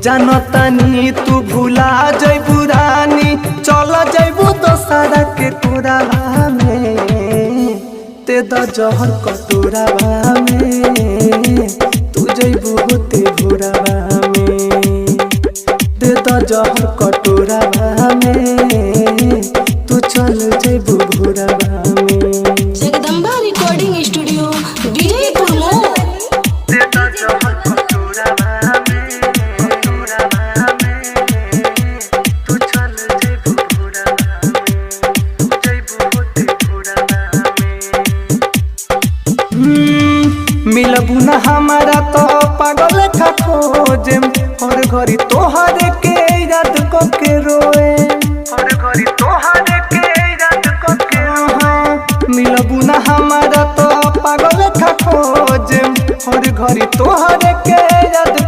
जानतानी तू भूला जइबू रानी, चल जइबू दोसरा के कोरावा में, ते द जहर कटोरावा में, तू जइबू होते भोरावा में, ते द जहर कटोरावा में, तू चल जइबू भोरावा में। जगदम्बा रिकॉर्डिंग स्टूडियो डीजे कुरमो। मिलबू न हमारा तो पागल खा खोजेम, हर घड़ी तोहर के याद क के रोए, हर घड़ी तोहर के याद क के। मिलबू न हमारा तो पागल खा खोजेम, हर घड़ी तोहर के याद